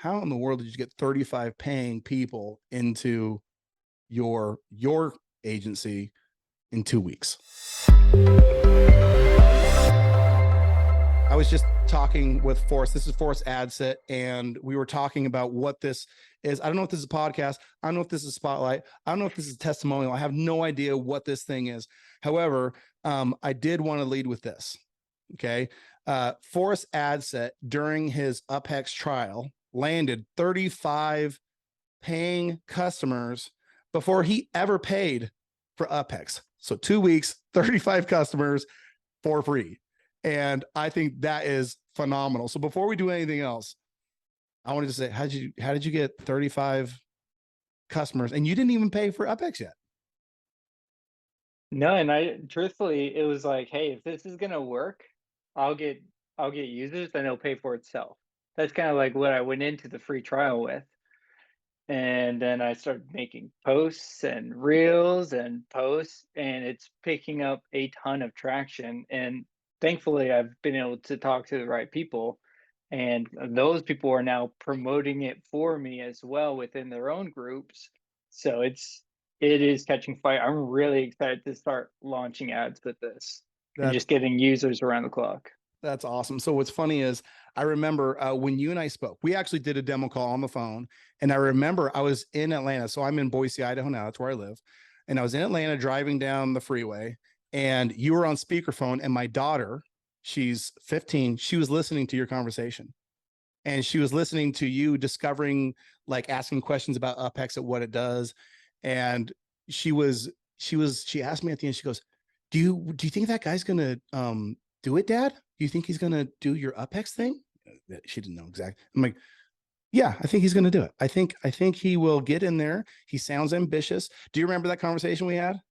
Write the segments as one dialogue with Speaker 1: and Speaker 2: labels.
Speaker 1: how in the world did you get 35 paying people into your agency in 2 weeks? I was just talking with Forrest. This is Forrest Adset, and we were talking about what this is. I don't know if this is a podcast. I don't know if this is Spotlight. I don't know if this is a testimonial. I have no idea what this thing is. However, I did want to lead with this. Okay. Forrest Adset, during his UpHex trial, landed 35 paying customers before he ever paid for UpHex. So 2 weeks, 35 customers for free. And I think that is phenomenal. So before we do anything else, I wanted to say, how did you get 35 customers and you didn't even pay for UpHex yet?
Speaker 2: No, and I truthfully, it was like, hey, if this is gonna work, I'll get users, then it'll pay for itself. That's kind of like what I went into the free trial with. And then I started making posts and reels and posts, and it's picking up a ton of traction. And thankfully, I've been able to talk to the right people, and those people are now promoting it for me as well within their own groups. So it is catching fire. I'm really excited to start launching ads with this and
Speaker 1: That's
Speaker 2: just getting users around the clock.
Speaker 1: That's awesome. So what's funny is I remember when you and I spoke, we actually did a demo call on the phone. And I remember I was in Atlanta. So I'm in Boise, Idaho now. That's where I live. And I was in Atlanta driving down the freeway, and you were on speakerphone, and my daughter, she's 15, she was listening to your conversation. And she was listening to you discovering, like asking questions about UpHex and what it does. And she asked me at the end, she goes, do you think that guy's gonna do it, Dad? Do you think he's gonna do your UpHex thing? She didn't know exactly. I'm like, yeah, I think he's gonna do it. I think he will get in there. He sounds ambitious. Do you remember that conversation we had?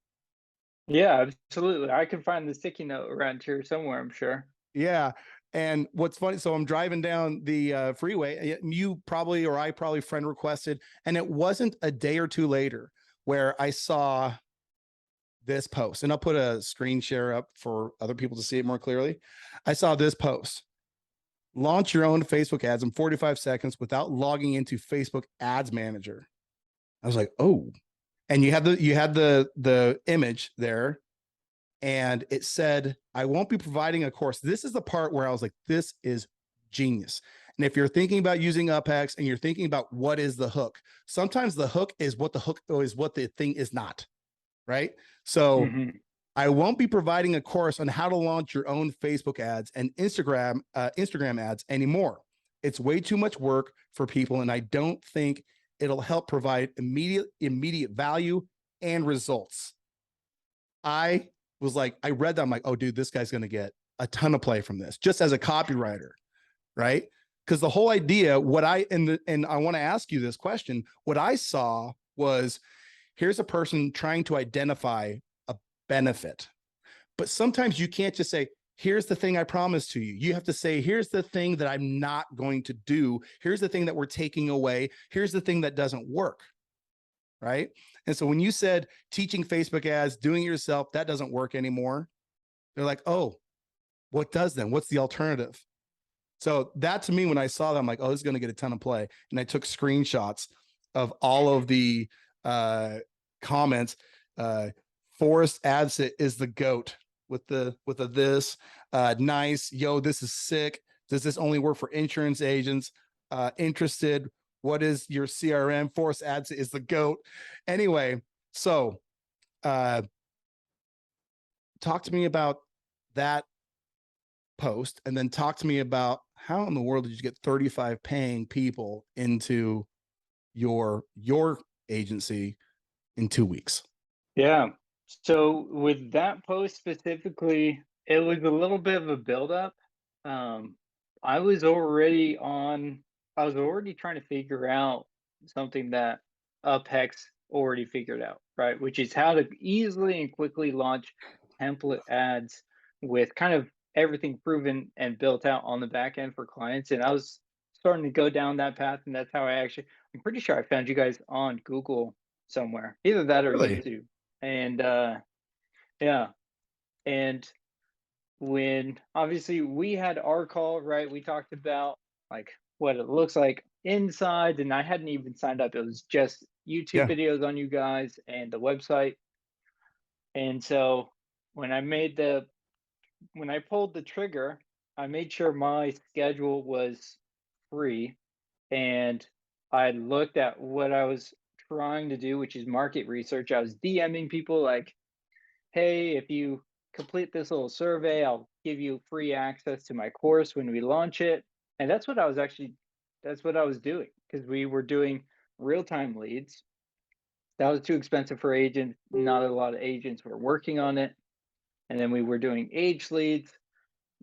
Speaker 2: Yeah, absolutely. I can find the sticky note around here somewhere, I'm sure.
Speaker 1: Yeah. And what's funny, so I'm driving down the freeway. You probably, or I probably friend requested, and it wasn't a day or two later where I saw this post, and I'll put a screen share up for other people to see it more clearly. I saw this post: launch your own Facebook ads in 45 seconds without logging into Facebook Ads Manager. I was like, oh, and you had the image there, and it said, I won't be providing a course. This is the part where I was like, this is genius. And if you're thinking about using UpHex and you're thinking about what is the hook, sometimes the hook is what the thing is not, right? So
Speaker 2: Hmm.
Speaker 1: I won't be providing a course on how to launch your own Facebook ads and Instagram ads anymore. It's way too much work for people, and I don't think it'll help provide immediate value and results. I was like, I read that, I'm like, oh, dude, this guy's going to get a ton of play from this, just as a copywriter, right? Because the whole idea, and I want to ask you this question, what I saw was, here's a person trying to identify a benefit. But sometimes you can't just say, here's the thing I promised to you. You have to say, here's the thing that I'm not going to do. Here's the thing that we're taking away. Here's the thing that doesn't work. Right. And so when you said teaching Facebook ads, doing it yourself, that doesn't work anymore. They're like, oh, what does then? What's the alternative? So that, to me, when I saw that, I'm like, oh, this is going to get a ton of play. And I took screenshots of all of the comments. Forrest Adsit is the GOAT with a this nice, yo, this is sick. Does this only work for insurance agents? Interested? What is your CRM? Forrest Adsit is the GOAT. Anyway, so talk to me about that post, and then talk to me about how in the world did you get 35 paying people into your agency in 2 weeks?
Speaker 2: Yeah. So with that post specifically, it was a little bit of a buildup. Um, I was already on, I was already trying to figure out something that UpHex already figured out, right? Which is how to easily and quickly launch template ads with kind of everything proven and built out on the back end for clients. And I was starting to go down that path. And that's how I'm pretty sure I found you guys on Google somewhere, either that or
Speaker 1: Really?
Speaker 2: YouTube. And yeah, and when obviously we had our call, right? We talked about like what it looks like inside, and I hadn't even signed up. It was just YouTube
Speaker 1: Yeah.
Speaker 2: videos on you guys and the website. And so when I made the when I pulled the trigger, I made sure my schedule was free, and I looked at what I was trying to do, which is market research. I was DMing people like, "Hey, if you complete this little survey, I'll give you free access to my course when we launch it." And that's what I was doing, because we were doing real-time leads. That was too expensive for agents. Not a lot of agents were working on it. And then we were doing age leads.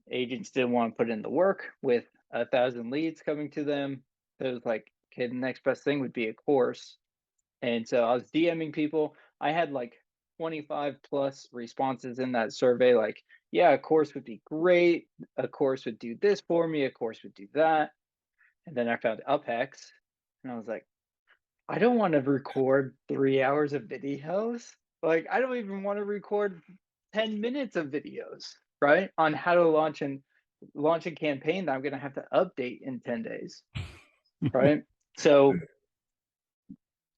Speaker 2: Agents didn't want to put in the work with 1,000 leads coming to them. So it was like, okay, the next best thing would be a course. And so I was DMing people. I had like 25 plus responses in that survey, like, yeah, a course would be great. A course would do this for me. A course would do that. And then I found UpHex, and I was like, I don't want to record 3 hours of videos. Like, I don't even want to record 10 minutes of videos, right? On how to launch a campaign that I'm going to have to update in 10 days, right? So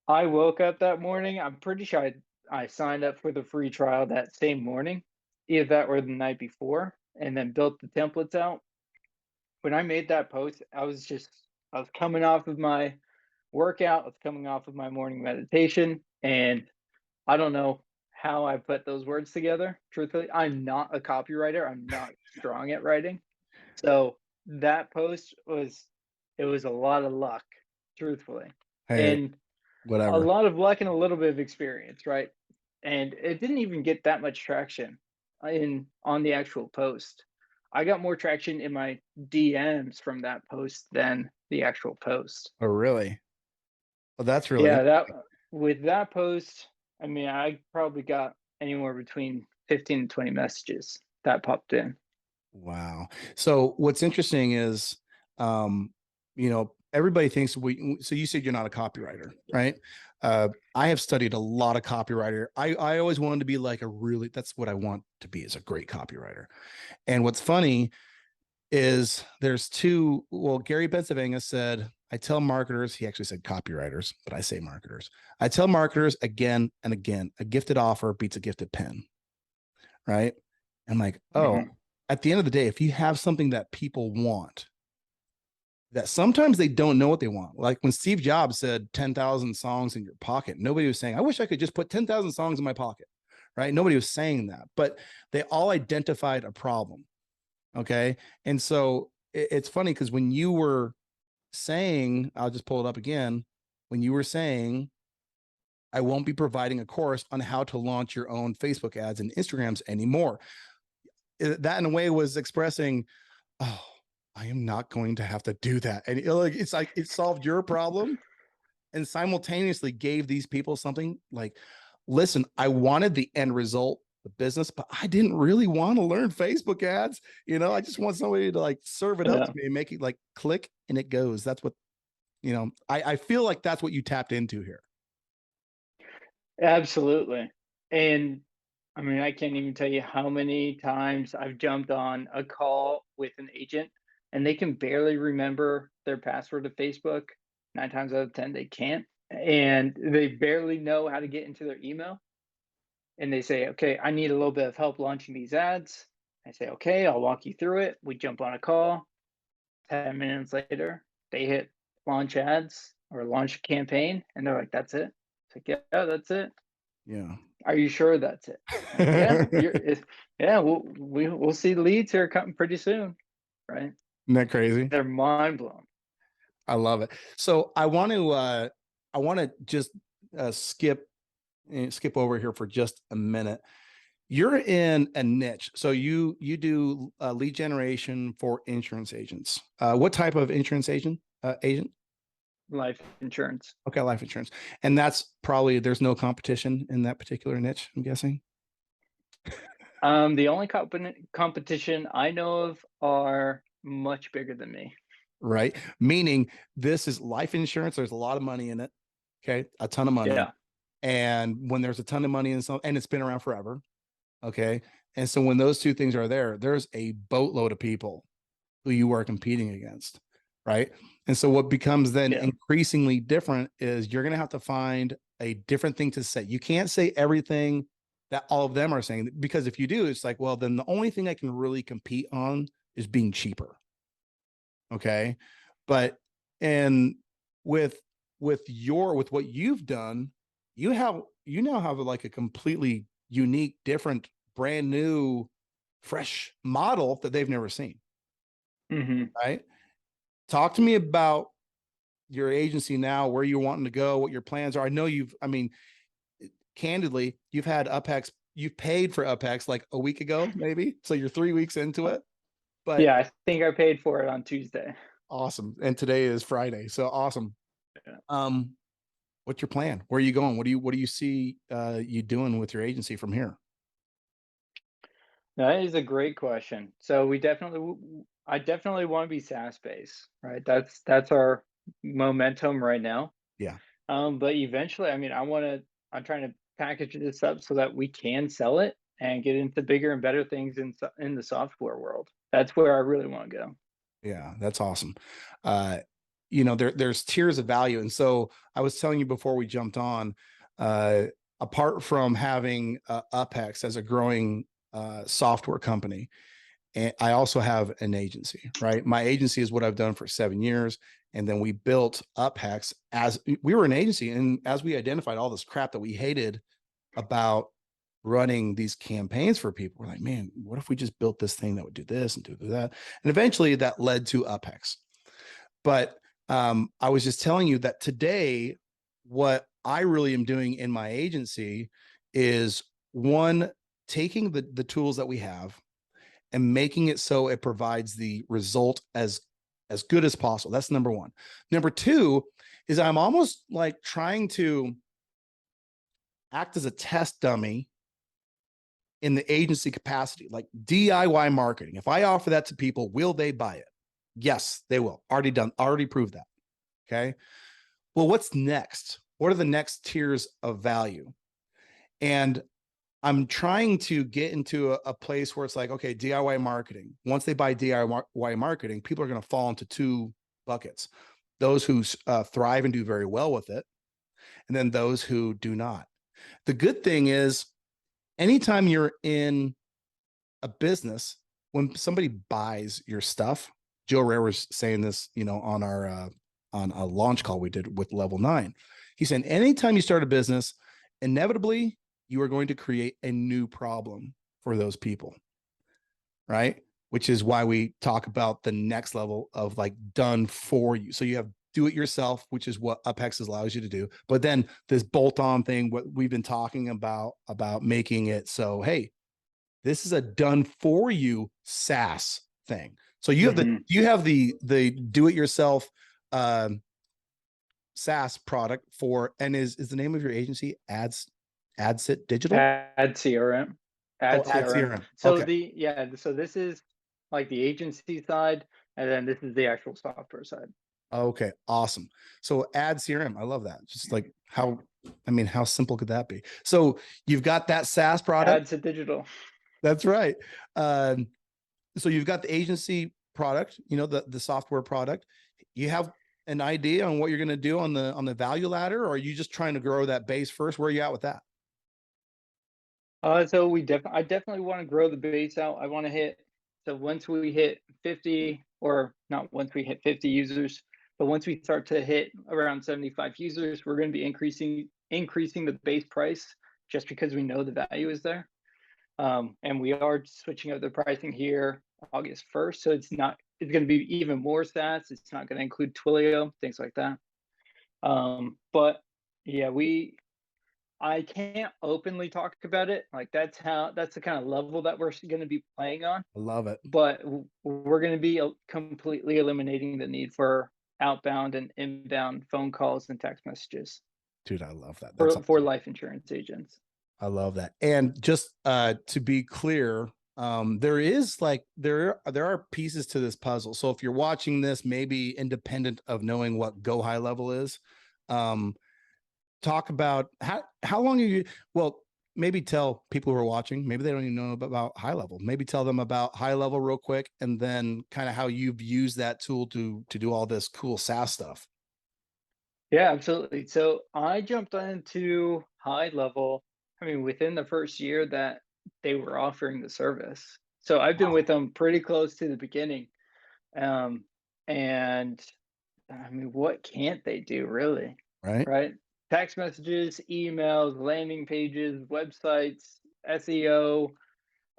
Speaker 2: I woke up that morning. I'm pretty sure I signed up for the free trial that same morning, either that or the night before, and then built the templates out. When I made that post, I was coming off of my workout, I was coming off of my morning meditation, and I don't know how I put those words together. Truthfully, I'm not a copywriter. I'm not strong at writing. So that post was it was a lot of luck, truthfully.
Speaker 1: Hey,
Speaker 2: And a
Speaker 1: whatever.
Speaker 2: lot of luck and a little bit of experience, right? And it didn't even get that much traction in on the actual post. I got more traction in my DMs from that post than the actual post.
Speaker 1: Oh, really? Well, that's really
Speaker 2: Yeah, that
Speaker 1: interesting.
Speaker 2: with that post, I mean, I probably got anywhere between 15 and 20 messages that popped in.
Speaker 1: Wow. So what's interesting is, um, everybody thinks so you said you're not a copywriter, right? I have studied a lot of copywriter. I always wanted to be like that's what I want to be, is a great copywriter. And what's funny is Gary Bencivenga said, I tell marketers, he actually said copywriters, but I say marketers. I tell marketers again and again, a gifted offer beats a gifted pen, right? I'm like, oh,
Speaker 2: Mhm.
Speaker 1: at the end of the day, if you have something that people want, that sometimes they don't know what they want. Like when Steve Jobs said 10,000 songs in your pocket, nobody was saying, I wish I could just put 10,000 songs in my pocket, right? Nobody was saying that, but they all identified a problem. Okay. And so it's funny because when you were saying, I'll just pull it up again, when you were saying, I won't be providing a course on how to launch your own Facebook ads and Instagrams anymore. That in a way was expressing, oh, I am not going to have to do that. And it's like it solved your problem and simultaneously gave these people something like, listen, I wanted the end result, the business, but I didn't really want to learn Facebook ads. I just want somebody to like serve it up
Speaker 2: Yeah,
Speaker 1: to me and make it like click and it goes. That's what, I feel like that's what you tapped into here.
Speaker 2: absolutely. And I mean, I can't even tell you how many times I've jumped on a call with an agent and they can barely remember their password to Facebook. 9 times out of 10, they can't. And they barely know how to get into their email. And they say, okay, I need a little bit of help launching these ads. I say, okay, I'll walk you through it. We jump on a call. 10 minutes later, they hit launch ads or launch a campaign, and they're like, that's it. It's like, yeah, that's it.
Speaker 1: Yeah.
Speaker 2: Are you sure that's it? Like, yeah, yeah, we'll see leads here coming pretty soon, right?
Speaker 1: Isn't that crazy?
Speaker 2: They're mind blown.
Speaker 1: I love it. So I want to just skip over here for just a minute. You're in a niche. So you do lead generation for insurance agents. What type of insurance agent?
Speaker 2: Life insurance.
Speaker 1: Okay, life insurance. And that's probably there's no competition in that particular niche, I'm guessing.
Speaker 2: The only competition I know of are much bigger than me.
Speaker 1: Right? Meaning this is life insurance. There's a lot of money in it. Okay, a ton of money.
Speaker 2: Yeah,
Speaker 1: And when there's a ton of money in some, and it's been around forever. Okay. And so when those two things are there, there's a boatload of people who you are competing against. Right. And so what becomes then
Speaker 2: Yeah.
Speaker 1: increasingly different is you're going to have to find a different thing to say. You can't say everything that all of them are saying, because if you do, it's like, well, then the only thing I can really compete on is being cheaper. Okay. But, and with, with what you've done, you now have like a completely unique, different, brand new, fresh model that they've never seen.
Speaker 2: Mm-hmm.
Speaker 1: Right. Talk to me about your agency now, where you're wanting to go, what your plans are. I know I mean, candidly, you've had UpHex, you've paid for UpHex like a week ago, maybe. So you're 3 weeks into it, but
Speaker 2: Yeah, I think I paid for it on Tuesday.
Speaker 1: awesome. And today is Friday. So awesome.
Speaker 2: Yeah.
Speaker 1: Um, what's your plan? Where are you going? What do you see you doing with your agency from here?
Speaker 2: That is a great question. So I definitely want to be SaaS based, right? That's our momentum right now.
Speaker 1: Yeah.
Speaker 2: But eventually, I mean, I'm trying to package this up so that we can sell it and get into bigger and better things in the software world. That's where I really want to go.
Speaker 1: Yeah, that's awesome. There's tiers of value. And so I was telling you before we jumped on, uh, apart from having UpHex as a growing software company, and I also have an agency, right? My agency is what I've done for 7 years. And then we built UpHex as we were an agency. And as we identified all this crap that we hated about running these campaigns for people, we're like, man, what if we just built this thing that would do this and do that? And eventually that led to UpHex. But I was just telling you that today, what I really am doing in my agency is, one, taking the tools that we have and making it so it provides the result as good as possible. That's number one. Number two is I'm almost like trying to act as a test dummy in the agency capacity, like DIY marketing. If I offer that to people, will they buy it? Yes, they will. Already proved that. Okay. Well, what's next? What are the next tiers of value? And I'm trying to get into a place where it's like, okay, DIY marketing. Once they buy DIY marketing, people are going to fall into two buckets: those who thrive and do very well with it, and then those who do not. The good thing is, anytime you're in a business, when somebody buys your stuff, Joe Rare was saying this, on our on a launch call we did with Level 9. He said, anytime you start a business, inevitably you are going to create a new problem for those people, right? Which is why we talk about the next level of like done for you. So you have do it yourself, which is what UpHex allows you to do. But then this bolt-on thing, what we've been talking about making it so, hey, this is a done for you SaaS thing. So you have the do it yourself SaaS product for, and is the name of your agency AdSit Digital?
Speaker 2: Ad CRM.
Speaker 1: Oh,
Speaker 2: Ad
Speaker 1: Ad
Speaker 2: CRM.
Speaker 1: CRM.
Speaker 2: So
Speaker 1: Okay.
Speaker 2: so this is like the agency side, and then this is the actual software side.
Speaker 1: Okay. Awesome. So Ad CRM. I love that. Just like how simple could that be? So you've got that SaaS product.
Speaker 2: Ads to digital.
Speaker 1: That's right. Um, so you've got the agency product, the software product. You have an idea on what you're going to do on the value ladder, or are you just trying to grow that base first? Where are you at with that?
Speaker 2: So I definitely want to grow the base out. I want to hit, so once we hit 50, or not once we hit 50 users, but once we start to hit around 75 users, we're going to be increasing the base price, just because we know the value is there. And we are switching up the pricing here August 1st. So it's going to be even more SaaS. It's not going to include Twilio, things like that. But yeah, I can't openly talk about it. Like that's the kind of level that we're going to be playing on.
Speaker 1: I love it.
Speaker 2: But we're going to be completely eliminating the need for outbound and inbound phone calls and text messages.
Speaker 1: Dude, I love that. That's
Speaker 2: For
Speaker 1: awesome.
Speaker 2: life insurance agents.
Speaker 1: I love that. And just to be clear, there are pieces to this puzzle. So if you're watching this, maybe independent of knowing what Go High Level is, talk about how long are you, well, maybe tell people who are watching, maybe they don't even know about High Level. Maybe tell them about High Level real quick, and then kind of how you've used that tool to do all this cool SaaS stuff.
Speaker 2: Yeah, absolutely. So I jumped into High Level, I mean, within the first year that they were offering the service. So I've been with them pretty close to the beginning. Um, and I mean, what can't they do really?
Speaker 1: Right.
Speaker 2: Right? Text messages, emails, landing pages, websites, SEO,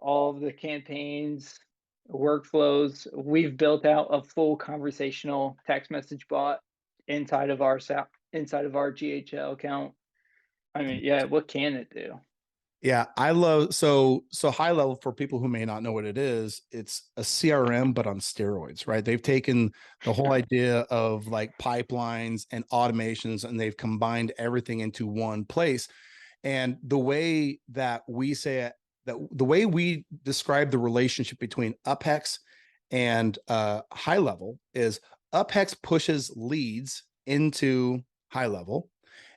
Speaker 2: all of the campaigns, workflows. We've built out a full conversational text message bot inside of our inside of our GHL account. I mean, yeah, what can it do?
Speaker 1: Yeah, I love so High Level, for people who may not know what it is, it's a CRM but on steroids, right? They've taken the whole idea of like pipelines and automations, and they've combined everything into one place. And the way that we say it, that the way we describe the relationship between UpHex and High Level is UpHex pushes leads into High Level,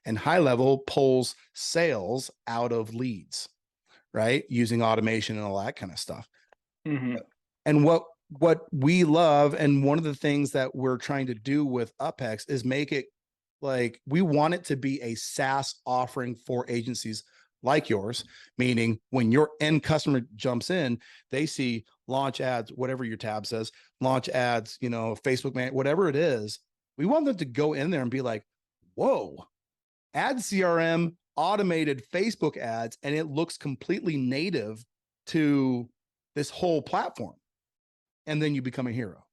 Speaker 1: and High Level pulls sales out of leads, right? Using automation and all that kind of stuff.
Speaker 2: Mm-hmm.
Speaker 1: And what we love, and one of the things that we're trying to do with UpHex, is make it like, we want it to be a SaaS offering for agencies like yours, meaning when your end customer jumps in, they see launch ads, whatever your tab says, launch ads, Facebook man, whatever it is. We want them to go in there and be like, whoa, ad CRM, automated Facebook ads, and it looks completely native to this whole platform. And then you become a hero,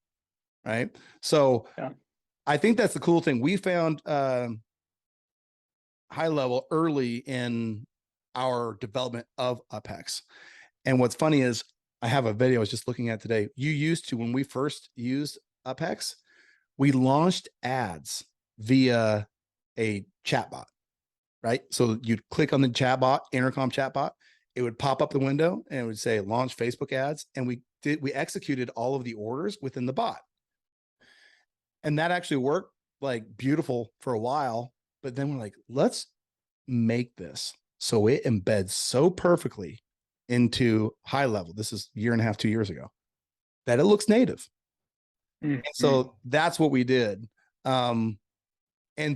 Speaker 1: right? So
Speaker 2: Yeah.
Speaker 1: I think that's the cool thing. We found High Level early in our development of UpHex. And what's funny is, I have a video I was just looking at today. You used to, when we first used UpHex, we launched ads via a chatbot, right? So you'd click on the chatbot, intercom chatbot, it would pop up the window and it would say launch Facebook ads. And we executed all of the orders within the bot. And that actually worked like beautiful for a while. But then we're like, let's make this so it embeds so perfectly into High Level. This is a year and a half, 2 years ago, that it looks native.
Speaker 2: Mm-hmm.
Speaker 1: And so that's what we did. And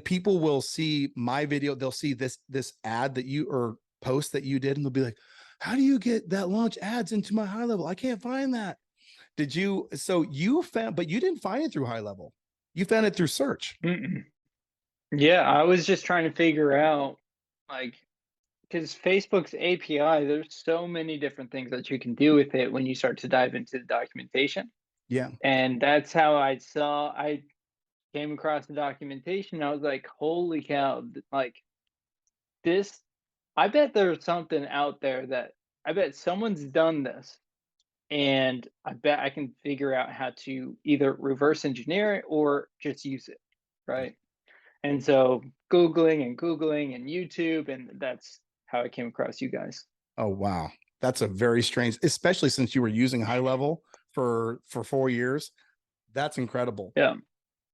Speaker 1: people will see my video, they'll see this ad that you, or post that you did, and they'll be like, how do you get that launch ads into my High Level? I can't find that. Did you? So you found, but you didn't find it through High Level. You found it through search.
Speaker 2: Mm-mm. Yeah, I was just trying to figure out, like, because Facebook's API, there's so many different things that you can do with it when you start to dive into the documentation.
Speaker 1: Yeah.
Speaker 2: And that's how I came across the documentation. I was like, holy cow, like this, I bet there's something out there that I bet someone's done this. And I bet I can figure out how to either reverse engineer it or just use it. Right. And so Googling and YouTube, and that's how I came across you guys.
Speaker 1: Oh, wow. That's a very strange, especially since you were using High Level for 4 years. That's incredible.
Speaker 2: Yeah.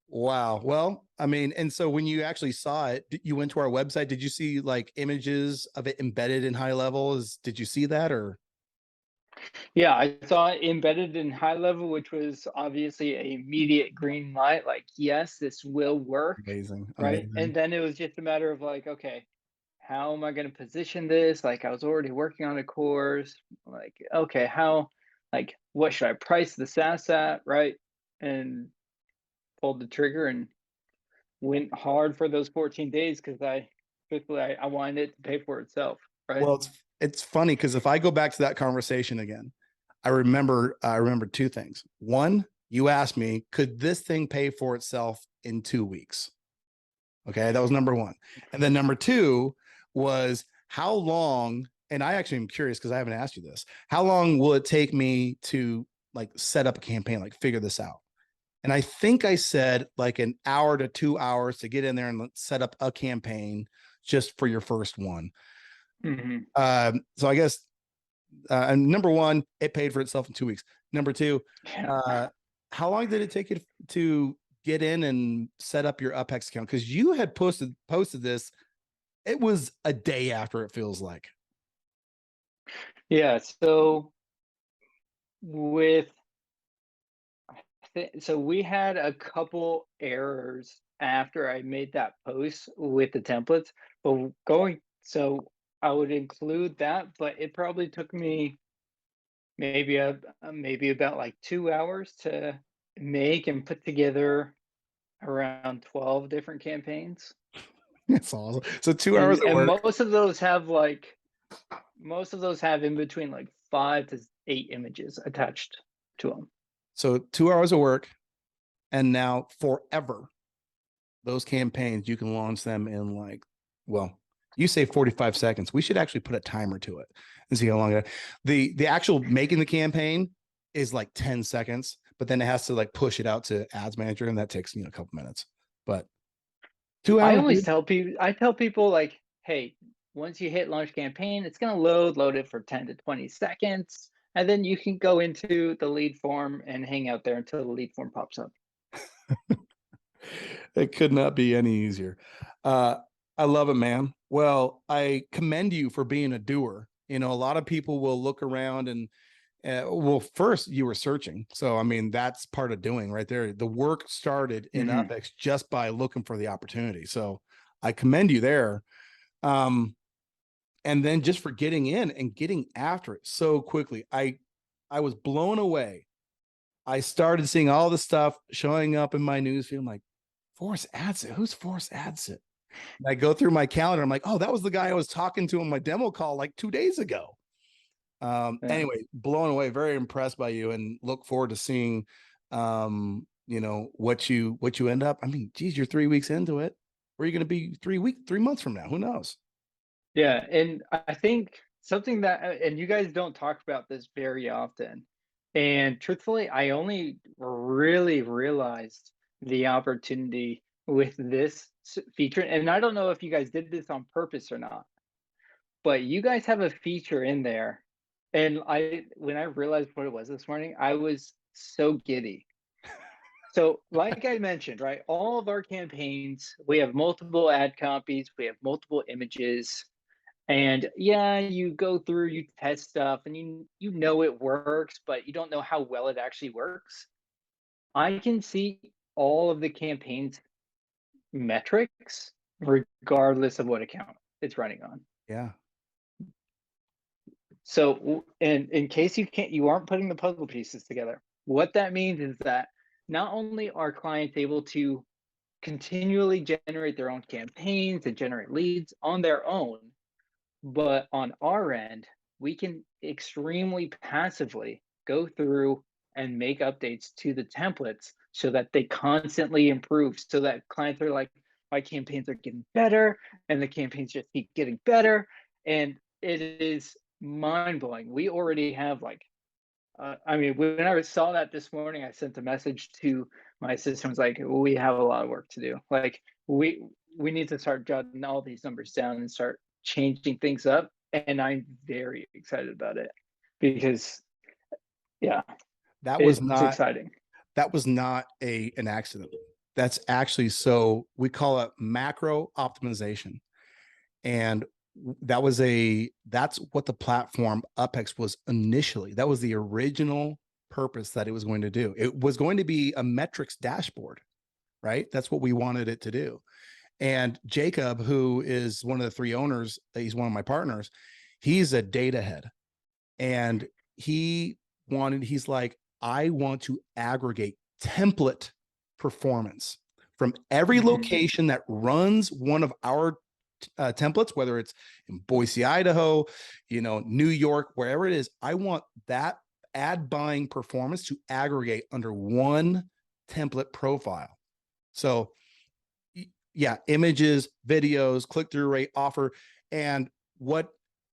Speaker 1: Wow. Well, I mean, and so when you actually saw it, you went to our website. Did you see like images of it embedded in High Level? Did you see that, or?
Speaker 2: Yeah, I saw it embedded in High Level, which was obviously a immediate green light, like, yes, this will work,
Speaker 1: Amazing.
Speaker 2: right?
Speaker 1: Amazing.
Speaker 2: And then it was just a matter of like, okay, how am I going to position this? Like, I was already working on a course. Like, okay, like, what should I price the SaaS at, right? And pulled the trigger and went hard for those 14 days because I wanted it to pay for itself, right?
Speaker 1: Well, it's funny because if I go back to that conversation again, I remember two things. One, you asked me, could this thing pay for itself in 2 weeks? Okay, that was number one. And then number two was, how long, and I actually am curious because I haven't asked you this, how long will it take me to like set up a campaign, like figure this out? And I think I said like an hour to 2 hours to get in there and set up a campaign just for your first one.
Speaker 2: Mm-hmm.
Speaker 1: So I guess, and number one, it paid for itself in 2 weeks. Number two,
Speaker 2: Yeah.
Speaker 1: how long did it take you to get in and set up your UpHex account? Because you had posted this, it was a day after, it feels like.
Speaker 2: Yeah. So with so we had a couple errors after I made that post with the templates, but going so I would include that, but it probably took me maybe about like 2 hours to make and put together around 12 different campaigns.
Speaker 1: That's awesome. So 2 hours
Speaker 2: And
Speaker 1: of
Speaker 2: and
Speaker 1: work.
Speaker 2: most of those have in between like 5 to 8 images attached to them.
Speaker 1: So 2 hours of work, and now forever, those campaigns, you can launch them in like, well, you say 45 seconds. We should actually put a timer to it and see how long the actual making the campaign is like 10 seconds, but then it has to like push it out to ads manager, and that takes, a couple minutes. But 2 hours, dude.
Speaker 2: I tell people like, hey, once you hit launch campaign, it's gonna load it for 10 to 20 seconds, and then you can go into the lead form and hang out there until the lead form pops up.
Speaker 1: It could not be any easier. Uh, I love it, man. Well, I commend you for being a doer. A lot of people will look around and, well, first you were searching. So, I mean, that's part of doing right there. The work started in
Speaker 2: Mhm.
Speaker 1: UpHex just by looking for the opportunity. So I commend you there. And then just for getting in and getting after it so quickly. I was blown away. I started seeing all the stuff showing up in my newsfeed. I'm like, Force Adsit. Who's Force Adsit? And I go through my calendar. I'm like, oh, that was the guy I was talking to on my demo call like 2 days ago.
Speaker 2: Yeah.
Speaker 1: Anyway, blown away, very impressed by you, and look forward to seeing, what you end up. I mean, geez, you're 3 weeks into it. Where are you going to be 3 months from now? Who knows?
Speaker 2: Yeah, and I think something that and you guys don't talk about this very often. And truthfully, I only really realized the opportunity with this feature. And I don't know if you guys did this on purpose or not, but you guys have a feature in there. And when I realized what it was this morning, I was so giddy. So, like I mentioned, right, all of our campaigns, we have multiple ad copies, we have multiple images, and yeah, you go through, you test stuff, and you know it works, but you don't know how well it actually works. I can see all of the campaign's metrics regardless of what account it's running on.
Speaker 1: Yeah,
Speaker 2: So, in case you aren't putting the puzzle pieces together, what that means is that not only are clients able to continually generate their own campaigns and generate leads on their own, but on our end, we can extremely passively go through and make updates to the templates so that they constantly improve, so that clients are like, my campaigns are getting better, and the campaigns just keep getting better. And it is mind blowing. We already have like, I mean, when I saw that this morning, I sent a message to my assistant, was like, we have a lot of work to do. Like, we need to start jotting all these numbers down and start changing things up. And I'm very excited about it because, yeah,
Speaker 1: that was
Speaker 2: it's
Speaker 1: not
Speaker 2: exciting.
Speaker 1: that was not an accident. That's actually, so we call it macro optimization. And that's what the platform UpHex was initially. That was the original purpose that it was going to do. It was going to be a metrics dashboard, right? That's what we wanted it to do. And Jacob, who is one of the three owners, he's one of my partners, he's a data head. And he's like, I want to aggregate template performance from every
Speaker 2: Mhm.
Speaker 1: location that runs one of our templates, whether it's in Boise, Idaho, New York, wherever it is. I want that ad buying performance to aggregate under one template profile. So yeah, images, videos, click-through rate, offer. And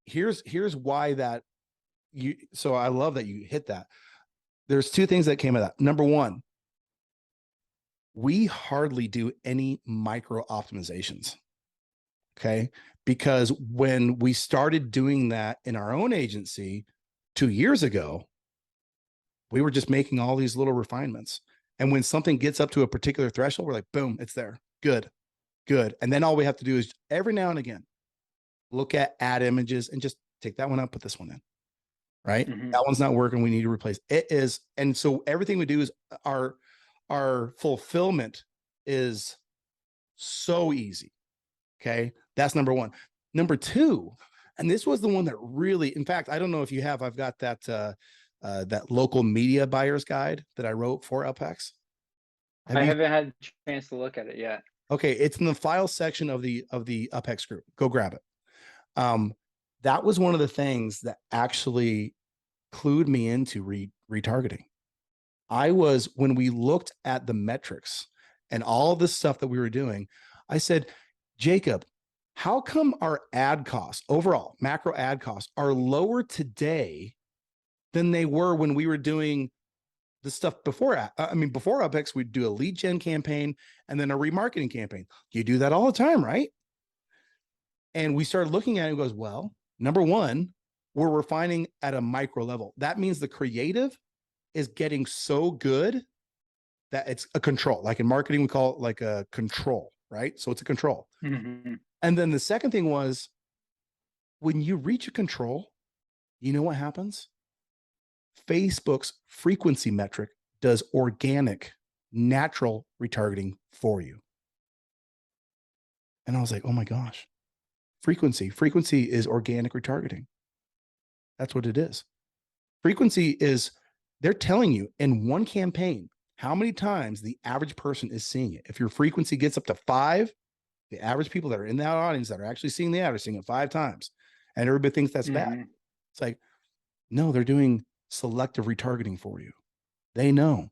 Speaker 1: here's why that so I love that you hit that. There's two things that came of that. Number one, we hardly do any micro optimizations. Okay. Because when we started doing that in our own agency 2 years ago, we were just making all these little refinements. And when something gets up to a particular threshold, we're like, boom, it's there. Good, good. And then all we have to do is every now and again look at ad images and just take that one out, put this one in, right?
Speaker 2: Mhm.
Speaker 1: That one's not working. We need to replace it. Is, and so everything we do is our fulfillment is so easy. Okay. That's number one. Number two, and this was the one that really, in fact, I don't know if you have, I've got that, that local media buyer's guide that I wrote for UpHex. Have
Speaker 2: I
Speaker 1: you?
Speaker 2: haven't had a chance to look at it yet.
Speaker 1: Okay. It's in the file section of the UpHex group. Go grab it. That was one of the things that actually clued me into retargeting. I was, when we looked at the metrics and all the stuff that we were doing, I said, Jacob, how come our ad costs, overall macro ad costs, are lower today than they were when we were doing the stuff before? I mean, before UpHex, we'd do a lead gen campaign and then a remarketing campaign. You do that all the time, right? And we started looking at it and goes, well, number one, we're refining at a micro level. That means the creative is getting so good that it's a control. Like in marketing, we call it like a control, right? So it's a control.
Speaker 2: Mm-hmm.
Speaker 1: And then the second thing was, when you reach a control, you know what happens? Facebook's frequency metric does organic, natural retargeting for you. And I was like, oh my gosh, frequency is organic retargeting. That's what it is. Frequency is, they're telling you in one campaign how many times the average person is seeing it. If your frequency gets up to 5, the average people that are in that audience that are actually seeing the ad are seeing it 5 times. And everybody thinks that's bad. It's like, no, they're doing selective retargeting for you. They know.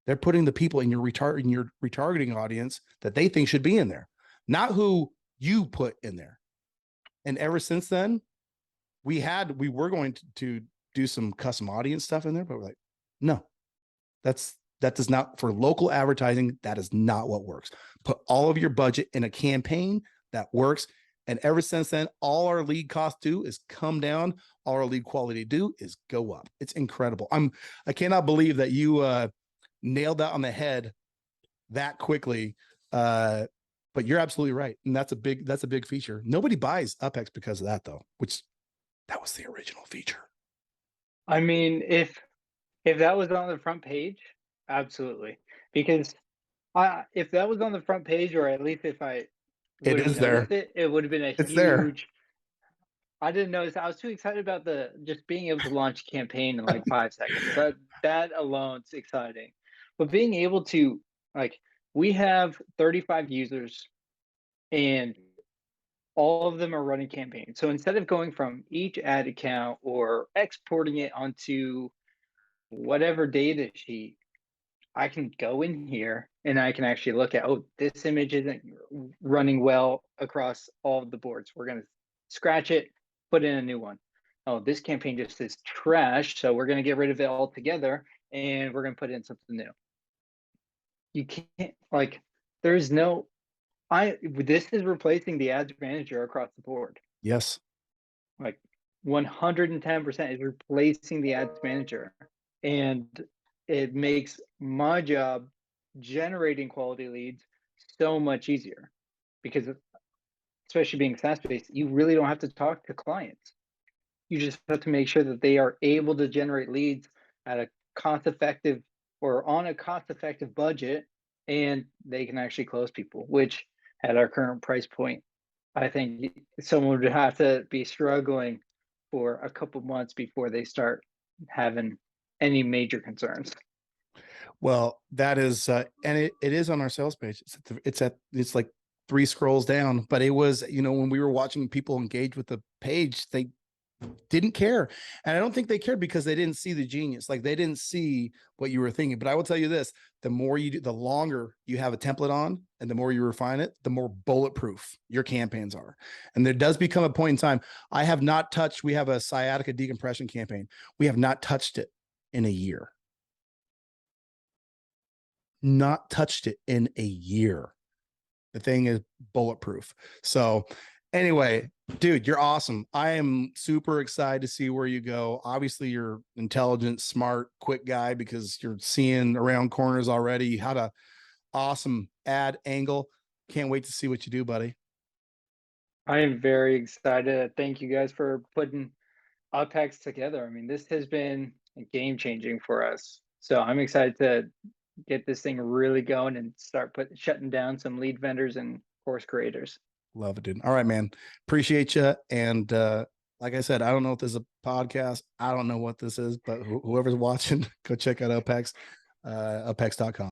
Speaker 1: They're putting the people in your retargeting audience that they think should be in there, not who you put in there. And ever since then, we were going to do some custom audience stuff in there, but we're like, no, that does not, for local advertising, that is not what works. Put all of your budget in a campaign that works. And ever since then, all our lead costs do is come down. All our lead quality do is go up. It's incredible. I cannot believe that you nailed that on the head that quickly. But you're absolutely right. And that's a big feature. Nobody buys UpHex because of that though, which that was the original feature.
Speaker 2: I mean, if that was on the front page, absolutely. Because if that was on the front page, or at least if I
Speaker 1: It
Speaker 2: would have
Speaker 1: is there.
Speaker 2: noticed it, it would have been a
Speaker 1: It's there.
Speaker 2: huge. I didn't notice. I was too excited about the just being able to launch a campaign in like 5 seconds. That alone's exciting. But being able to, like, we have 35 users and all of them are running campaigns. So instead of going from each ad account or exporting it onto whatever data sheet, I can go in here and I can actually look at, oh, this image isn't running well across all of the boards. We're going to scratch it, put in a new one. Oh, this campaign just is trash, so we're going to get rid of it altogether and we're going to put in something new. You can't, like, there's no, this is replacing the ads manager across the board.
Speaker 1: Yes.
Speaker 2: Like 110% is replacing the ads manager. And it makes my job generating quality leads so much easier, because especially being SaaS based, you really don't have to talk to clients. You just have to make sure that they are able to generate leads at a cost effective or on a cost effective budget, and they can actually close people, which at our current price point, I think someone would have to be struggling for a couple months before they start having any major concerns.
Speaker 1: Well, that is, and it is on our sales page. It's like 3 scrolls down, but it was, when we were watching people engage with the page, they didn't care. And I don't think they cared because they didn't see the genius. Like, they didn't see what you were thinking. But I will tell you this, the more you do, the longer you have a template on and the more you refine it, the more bulletproof your campaigns are. And there does become a point in time. We have a sciatica decompression campaign. We have not touched it in a year. Not touched it in a year. The thing is bulletproof. So anyway, dude, you're awesome. I am super excited to see where you go. Obviously, you're intelligent, smart, quick guy because you're seeing around corners already. You had a awesome ad angle. Can't wait to see what you do, buddy.
Speaker 2: I am very excited. Thank you guys for putting UpHex together. I mean, this has been game changing for us. So I'm excited to get this thing really going and start shutting down some lead vendors and course creators.
Speaker 1: Love it, dude. All right, man. Appreciate you. And like I said, I don't know if this is a podcast. I don't know what this is, but whoever's watching, go check out UpHex, uphex.com.